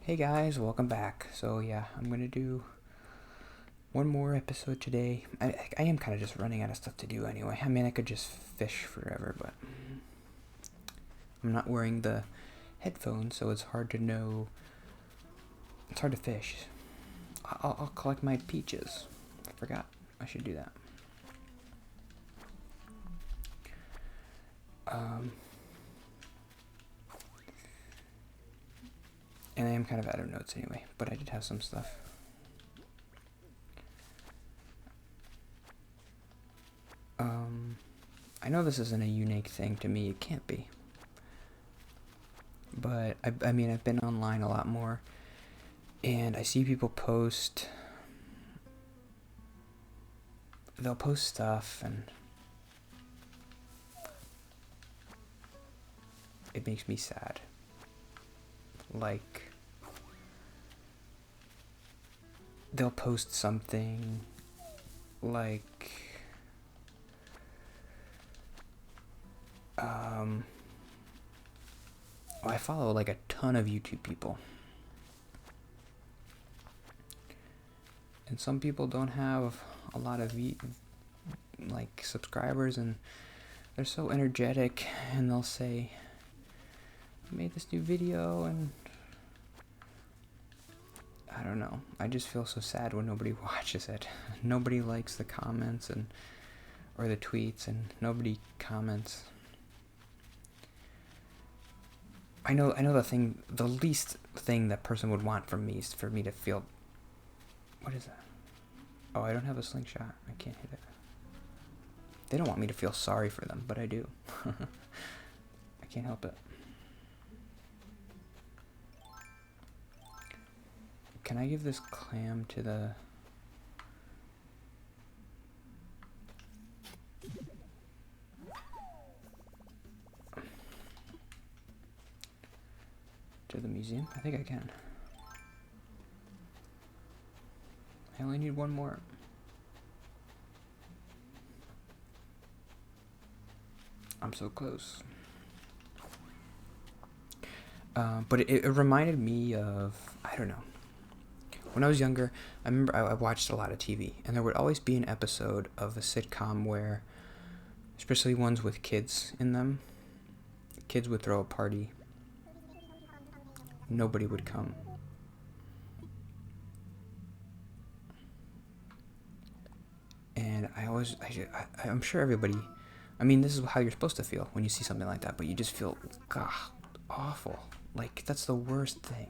Hey guys, welcome back. So yeah, I'm gonna do one more episode today. I am kind of just running out of stuff to do anyway. I mean, I could just fish forever, but I'm not wearing the headphones, so it's hard to know. It's hard to fish. I'll collect my peaches. I forgot. I should do that. And I am kind of out of notes anyway, but I did have some stuff. I know this isn't a unique thing to me. It can't be. But I mean, I've been online a lot more, and I see people post. They'll post stuff, and it makes me sad. Like, they'll post something like I follow like a ton of YouTube people, and some people don't have a lot of like subscribers, and they're so energetic, and they'll say, I made this new video, and I don't know, I just feel so sad when nobody watches it. Nobody likes the comments or the tweets, and nobody comments. I know the least thing that person would want from me is for me to feel. What is that? Oh, I don't have a slingshot. I can't hit it. They don't want me to feel sorry for them, but I do. I can't help it. Can I give this clam to the... museum? I think I can. I only need one more. I'm so close. But it reminded me of, I don't know. When I was younger, I remember I watched a lot of TV, and there would always be an episode of a sitcom where, especially ones with kids in them, kids would throw a party. Nobody would come. And I'm sure everybody, I mean, this is how you're supposed to feel when you see something like that, but you just feel, God, awful. Like, that's the worst thing.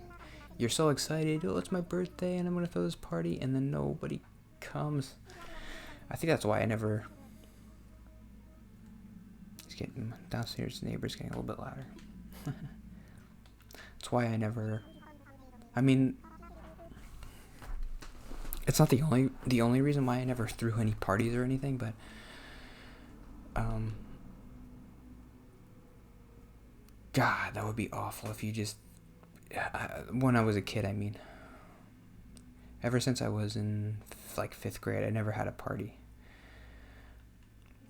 You're so excited, oh, it's my birthday, and I'm going to throw this party, and then nobody comes. I think that's why I never... It's getting... Downstairs, the neighbor's getting a little bit louder. That's why I never... I mean... It's not the only reason why I never threw any parties or anything, but... God, that would be awful if you just... when I was a kid, I mean. Ever since I was in, like, 5th grade, I never had a party.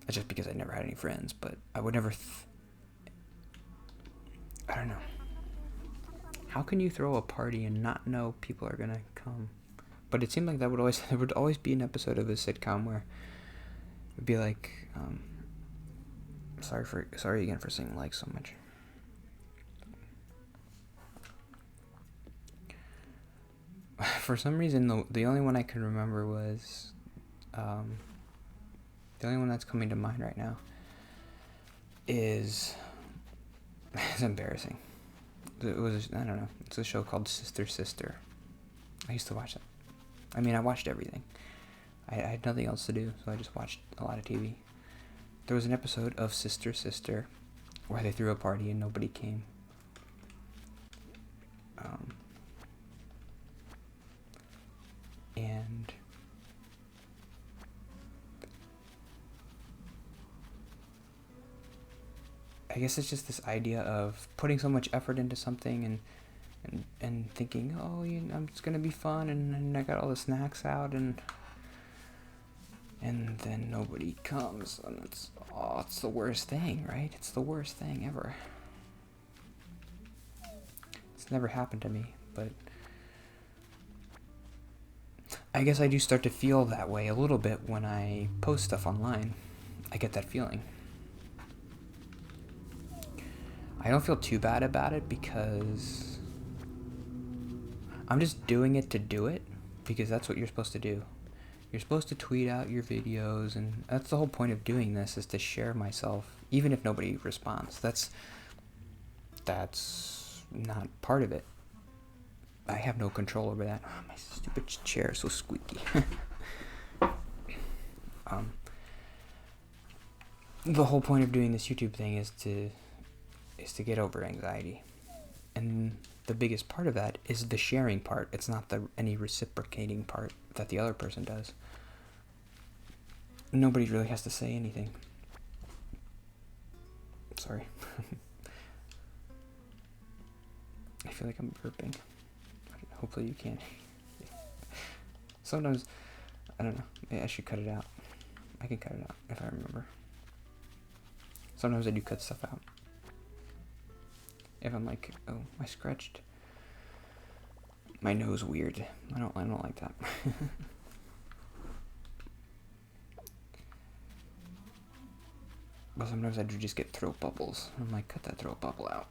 That's just because I never had any friends, but I would never... I don't know. How can you throw a party and not know people are gonna come? But it seemed like there would always be an episode of a sitcom where it would be like, sorry again for saying like so much. For some reason, the only one I can remember was, the only one that's coming to mind right now is, it's embarrassing. It was, I don't know, it's a show called Sister. I used to watch it. I mean, I watched everything. I had nothing else to do, so I just watched a lot of TV. There was an episode of Sister where they threw a party and nobody came. And I guess it's just this idea of putting so much effort into something and thinking, oh, it's gonna be fun, and I got all the snacks out, and then nobody comes, and it's the worst thing, right? It's the worst thing ever. It's never happened to me, but I guess I do start to feel that way a little bit when I post stuff online. I get that feeling. I don't feel too bad about it because I'm just doing it to do it, because that's what you're supposed to do. You're supposed to tweet out your videos, and that's the whole point of doing this, is to share myself, even if nobody responds. That's not part of it. I have no control over that. Oh, my stupid chair is so squeaky. The whole point of doing this YouTube thing is to get over anxiety. And the biggest part of that is the sharing part. It's not any reciprocating part that the other person does. Nobody really has to say anything. Sorry. I feel like I'm burping. Hopefully you can't. Sometimes, I don't know. Maybe I should cut it out. I can cut it out if I remember. Sometimes I do cut stuff out. If I'm like, oh, I scratched my nose weird. I don't like that. But sometimes I do just get throat bubbles. I'm like, cut that throat bubble out.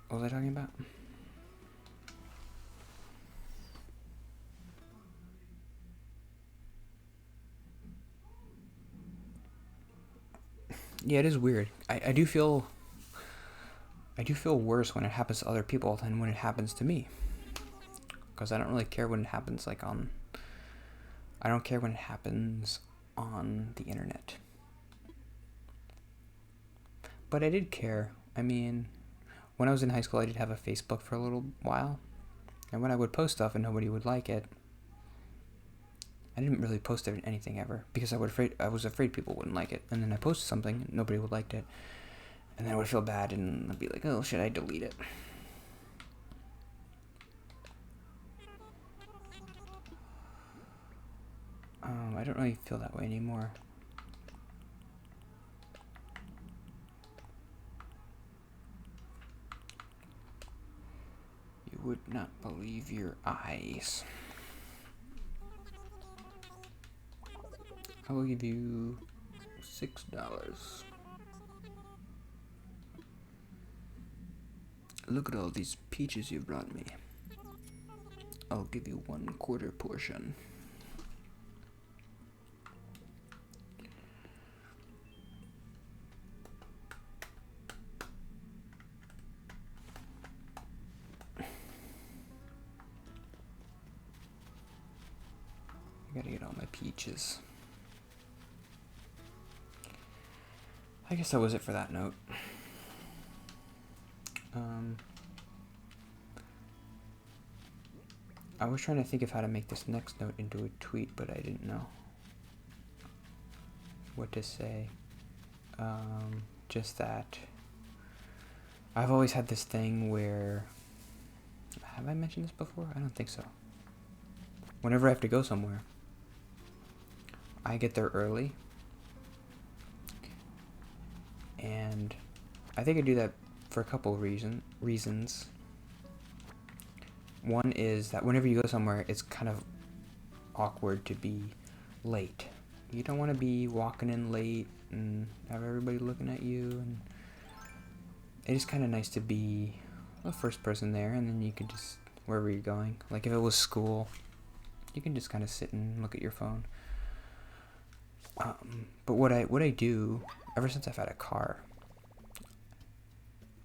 What was I talking about? Yeah, it is weird. I do feel worse when it happens to other people than when it happens to me. Because I don't really care when it happens I don't care when it happens on the internet. But I did care. I mean, when I was in high school, I did have a Facebook for a little while. And when I would post stuff and nobody would like it, I didn't really post anything ever, because I was afraid people wouldn't like it. And then I posted something, and nobody would like it. And then I would feel bad, and I'd be like, oh, should I delete it? I don't really feel that way anymore. You would not believe your eyes. I will give you $6. Look at all these peaches you brought me. I'll give you 1/4 portion. I gotta get all my peaches. I guess that was it for that note. I was trying to think of how to make this next note into a tweet, but I didn't know what to say. Just that I've always had this thing where, have I mentioned this before? I don't think so. Whenever I have to go somewhere, I get there early. And I think I do that for a couple of reasons. One is that whenever you go somewhere, it's kind of awkward to be late. You don't want to be walking in late and have everybody looking at you. And it is kind of nice to be the first person there, and then you could just, wherever you're going. Like if it was school, you can just kind of sit and look at your phone. But what I do, ever since I've had a car,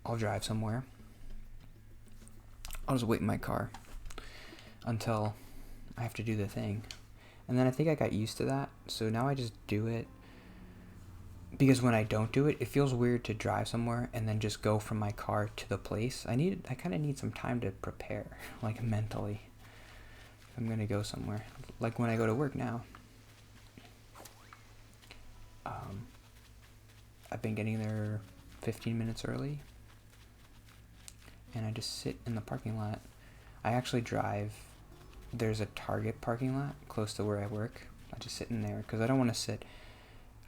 I'll drive somewhere. I'll just wait in my car until I have to do the thing. And then I think I got used to that, so now I just do it. Because when I don't do it, it feels weird to drive somewhere and then just go from my car to the place. I kind of need some time to prepare, like mentally, if I'm going to go somewhere. Like when I go to work now. I've been getting there 15 minutes early. And I just sit in the parking lot. I actually drive. There's a Target parking lot close to where I work. I just sit in there because I don't want to sit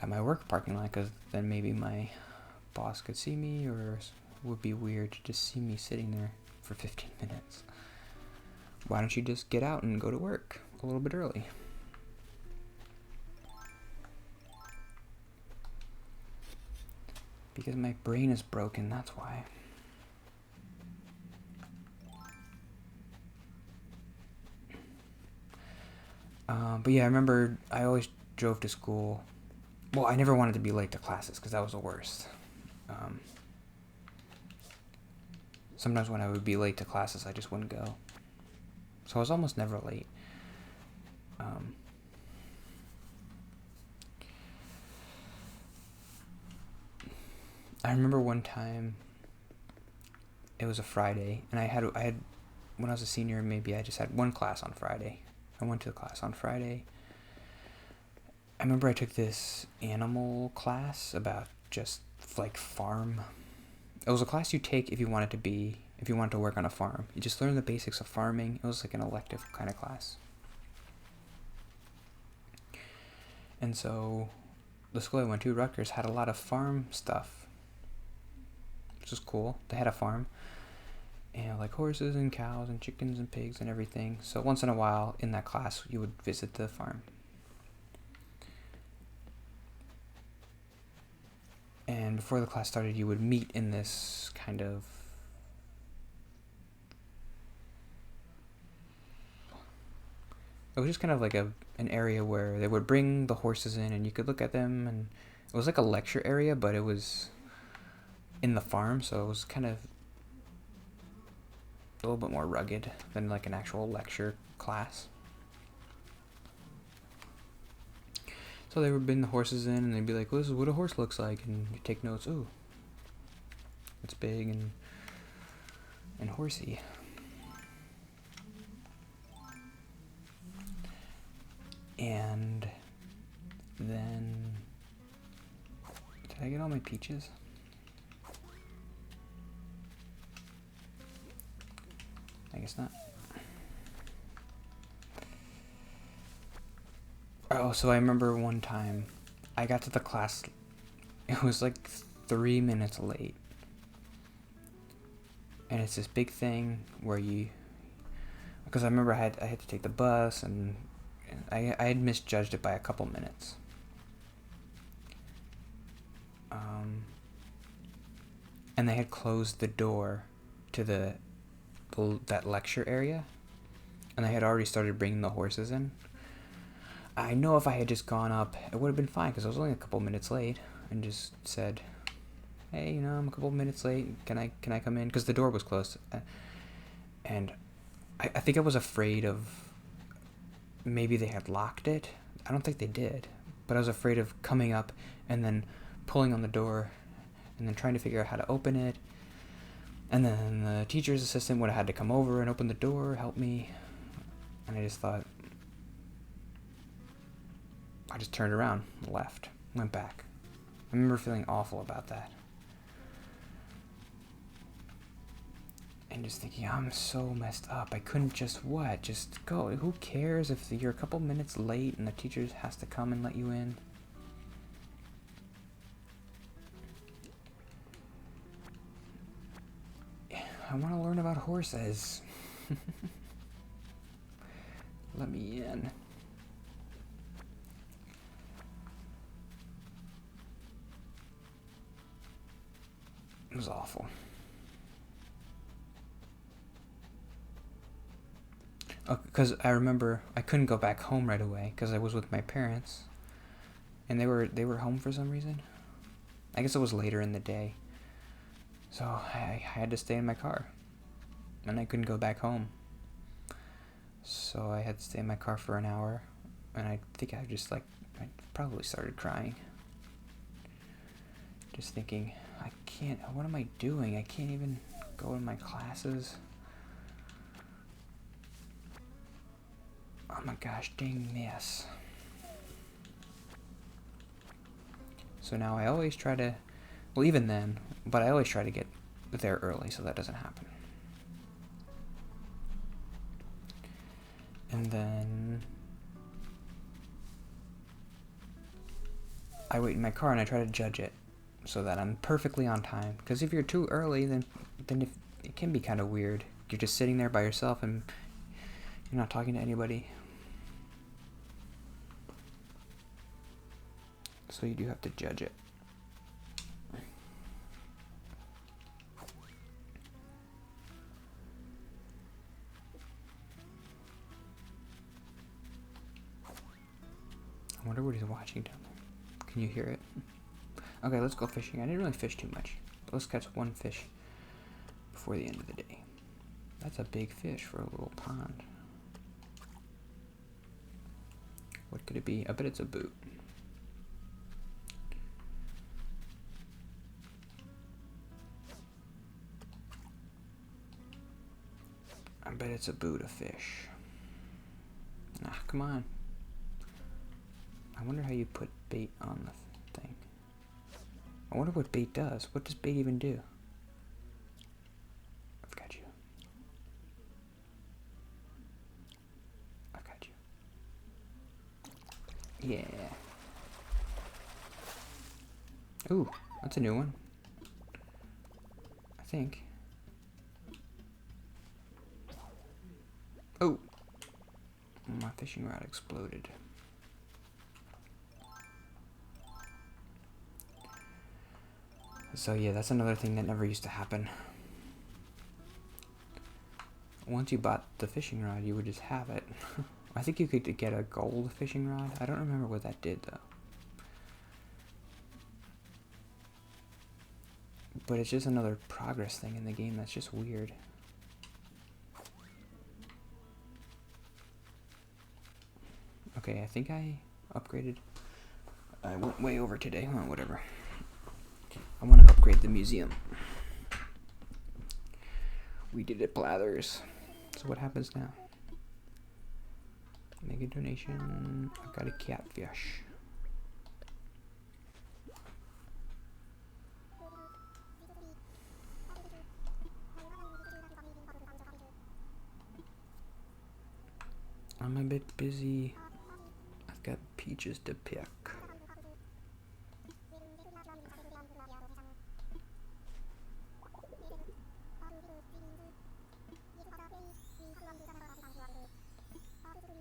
at my work parking lot, because then maybe my boss could see me, or it would be weird to just see me sitting there for 15 minutes. Why don't you just get out and go to work a little bit early? Because my brain is broken, that's why. But yeah, I remember I always drove to school. Well, I never wanted to be late to classes because that was the worst. Sometimes when I would be late to classes, I just wouldn't go. So I was almost never late. I remember one time, it was a Friday, and I had when I was a senior, maybe I just had one class on Friday. I went to the class on Friday. I remember I took this animal class about just like farm. It was a class you take if you wanted to work on a farm. You just learn the basics of farming. It was like an elective kind of class. And so the school I went to, Rutgers, had a lot of farm stuff, which was cool. They had a farm, and like horses and cows and chickens and pigs and everything. So once in a while in that class, you would visit the farm. And before the class started, you would meet in this kind of it was just kind of like an area where they would bring the horses in and you could look at them, and it was like a lecture area, but it was in the farm, so it was kind of a little bit more rugged than like an actual lecture class. So they would bring the horses in and they'd be like, well, this is what a horse looks like, and you take notes. Ooh, it's big and horsey. And then, did I get all my peaches? I guess not. Oh, so I remember one time I got to the class, it was like 3 minutes late. And it's this big thing where because I remember I had to take the bus, and I had misjudged it by a couple minutes. And they had closed the door to that lecture area, and they had already started bringing the horses in. I know if I had just gone up, it would have been fine, because I was only a couple minutes late, and just said, hey, I'm a couple minutes late, can I come in? Because the door was closed. And I think I was afraid of maybe they had locked it. I don't think they did, but I was afraid of coming up and then pulling on the door and then trying to figure out how to open it. And then the teacher's assistant would have had to come over and open the door, help me. And I just thought, I just turned around, left, went back. I remember feeling awful about that. And just thinking, I'm so messed up. I couldn't just go. Who cares if you're a couple minutes late and the teacher has to come and let you in? I want to learn about horses. Let me in. It was awful. Because I remember I couldn't go back home right away because I was with my parents, and they were home for some reason. I guess it was later in the day, so I had to stay in my car, and I couldn't go back home. So I had to stay in my car for an hour, and I think I probably started crying. Just thinking, what am I doing? I can't even go to my classes. Oh my gosh, dang this. So now I always try to, well, even then, but I always try to get there early so that doesn't happen. And then I wait in my car and I try to judge it so that I'm perfectly on time. Because if you're too early, then it can be kind of weird. You're just sitting there by yourself and you're not talking to anybody. So you do have to judge it. I wonder what he's watching down there. Can you hear it? Okay, let's go fishing. I didn't really fish too much. But let's catch one fish before the end of the day. That's a big fish for a little pond. What could it be? I bet it's a boot. I bet it's a boot of fish. Ah, come on. I wonder how you put bait on the thing. I wonder what bait does. What does bait even do? I've got you. I've got you. Yeah. Ooh, that's a new one. I think. Oh! My fishing rod exploded. So yeah, that's another thing that never used to happen. Once you bought the fishing rod, you would just have it. I think you could get a gold fishing rod. I don't remember what that did though. But it's just another progress thing in the game that's just weird. Okay, I think I upgraded. I went way over today. Well, whatever. I want to upgrade the museum. We did it, Blathers. So what happens now? Make a donation. I've got a catfish. I'm a bit busy. I've got peaches to pick.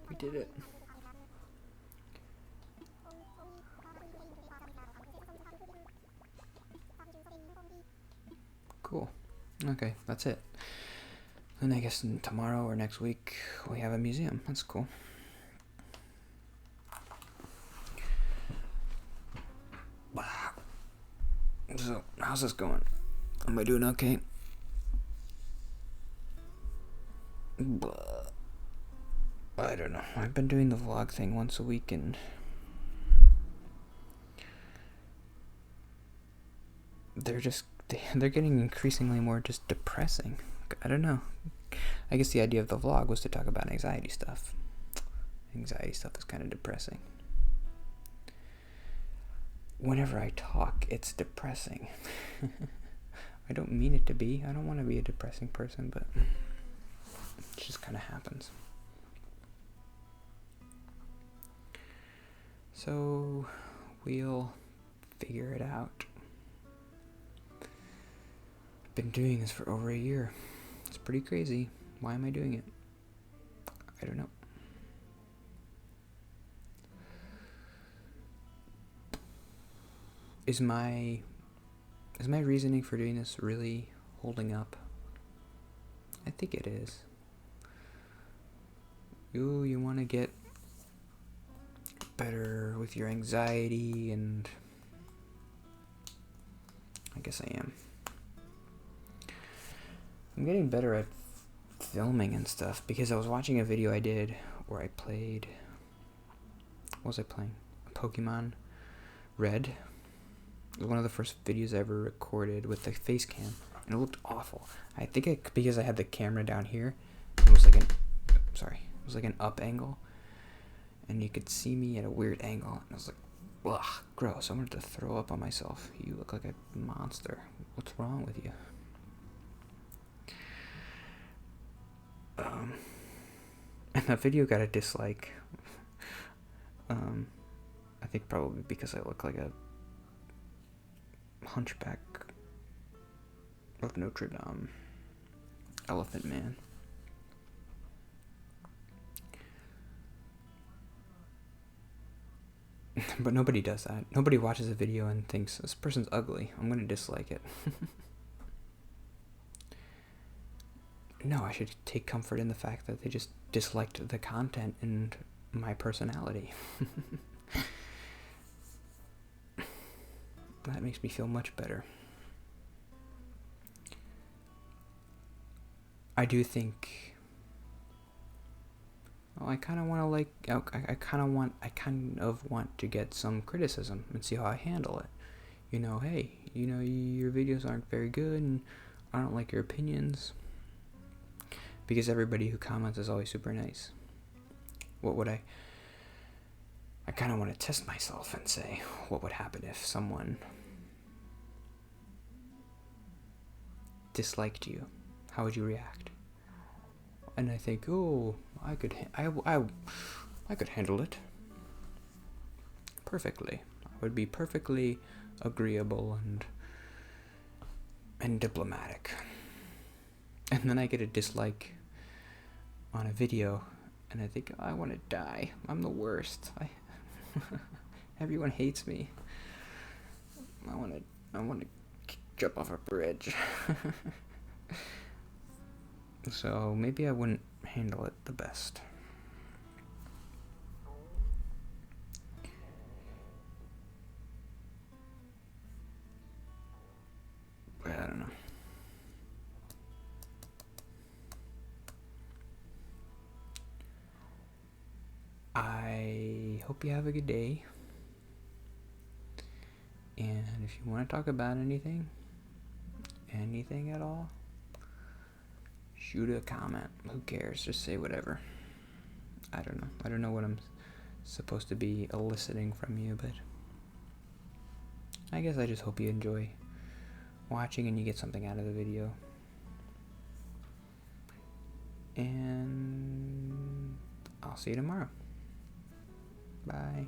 We did it. Cool. Okay, that's it. And I guess tomorrow or next week we have a museum. That's cool. So, how's this going? Am I doing okay? I don't know. I've been doing the vlog thing once a week and they're getting increasingly more just depressing. I don't know. I guess the idea of the vlog was to talk about anxiety stuff. Anxiety stuff is kind of depressing. Whenever I talk, it's depressing. I don't mean it to be. I don't want to be a depressing person, but it just kind of happens. So, we'll figure it out. I've been doing this for over a year. It's pretty crazy. Why am I doing it? I don't know. Is my reasoning for doing this really holding up? I think it is. You want to get better with your anxiety, and I guess I am. I'm getting better at filming and stuff because I was watching a video I did where I played, what was I playing? Pokemon Red. It was one of the first videos I ever recorded with the face cam, and it looked awful. I think because I had the camera down here, it was like an up angle, and you could see me at a weird angle, and I was like, ugh, gross. I wanted to throw up on myself. You look like a monster. What's wrong with you? And that video got a dislike. I think probably because I look like a hunchback of Notre Dame. Elephant Man. But nobody does that. Nobody watches a video and thinks, this person's ugly, I'm gonna dislike it. No, I should take comfort in the fact that they just disliked the content and my personality. That makes me feel much better. I do think, well, I kind of want to get some criticism and see how I handle it. Hey, your videos aren't very good and I don't like your opinions. Because everybody who comments is always super nice. What would I kind of want to test myself and say, what would happen if someone disliked you? How would you react? And I think, oh, I could handle it perfectly. I would be perfectly agreeable and diplomatic. And then I get a dislike on a video, and I think, oh, I want to die. I'm the worst. Everyone hates me. I want to jump off a bridge. So maybe I wouldn't handle it the best. But I don't know. I hope you have a good day. And if you want to talk about anything at all, shoot a comment. Who cares? Just say whatever. I don't know. I don't know what I'm supposed to be eliciting from you, but I guess I just hope you enjoy watching and you get something out of the video. And I'll see you tomorrow. Bye.